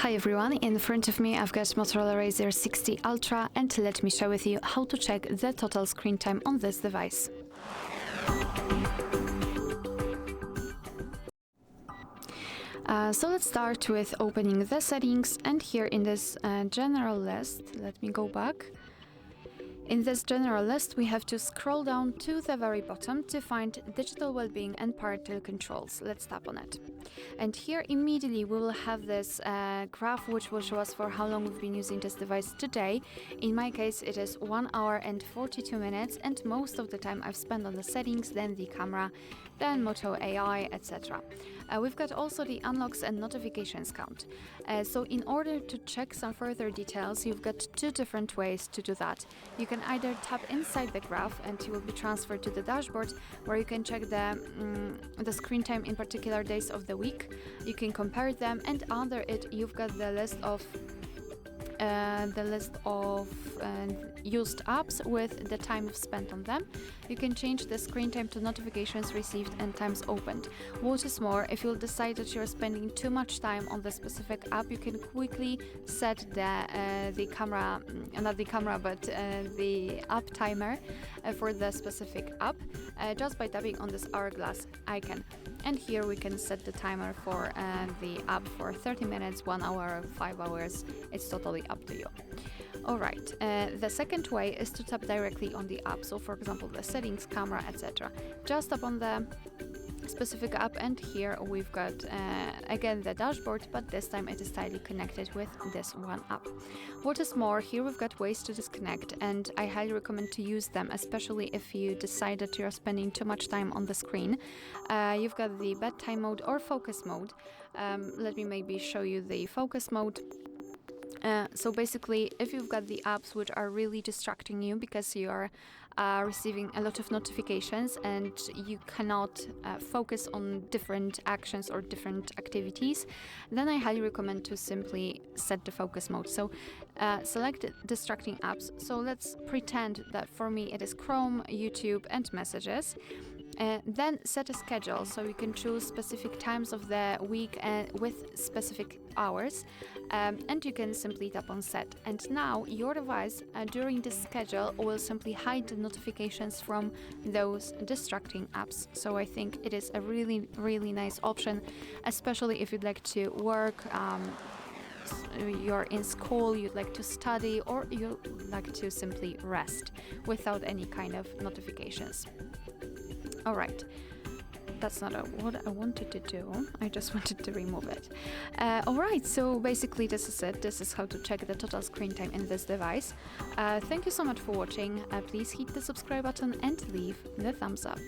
Hi everyone, in front of me I've got Motorola Razr 60 Ultra, and let me share with you how to check the total screen time on this device. So let's start with opening the settings, and here in this general list, let me go back. In this general list, we have to scroll down to the very bottom to find Digital Wellbeing and Parental Controls. Let's tap on it. And here immediately we will have this graph which will show us for how long we've been using this device today. In my case, it is 1 hour and 42 minutes, and most of the time I've spent on the settings, then the camera, then Moto AI, etc. We've got also the unlocks and notifications count. So in order to check some further details, you've got two different ways to do that. You can either tap inside the graph and you will be transferred to the dashboard, where you can check the screen time in particular days of the week. You can compare them, and under it you've got the list of used apps with the time spent on them. You can change the screen time to notifications received and times opened. What is more, if you'll decide that you're spending too much time on the specific app, you can quickly set the camera, not the camera, but the app timer for the specific app just by tapping on this hourglass icon. And here we can set the timer for the app for 30 minutes, 1 hour, 5 hours. It's totally up to you. Alright, the second way is to tap directly on the app. So for example, the settings, camera, etc. Just tap on the specific app, and here we've got again the dashboard, but this time it is tightly connected with this one app. What is more, here we've got ways to disconnect, and I highly recommend to use them, especially if you decide that you're spending too much time on the screen. You've got the bedtime mode or focus mode. Let me maybe show you the focus mode. So basically, if you've got the apps which are really distracting you because you are receiving a lot of notifications and you cannot focus on different actions or different activities, then I highly recommend to simply set the focus mode. So select distracting apps. So let's pretend that for me it is Chrome, YouTube and Messages. Then set a schedule, so you can choose specific times of the week with specific hours, and you can simply tap on set. And now your device during this schedule will simply hide the notifications from those distracting apps. So I think it is a really nice option, especially if you'd like to work, you're in school, you'd like to study, or you'd like to simply rest without any kind of notifications. Alright, that's not what I wanted to do, I just wanted to remove it. Alright, so basically this is it. This is how to check the total screen time in this device. Thank you so much for watching. Please hit the subscribe button and leave the thumbs up.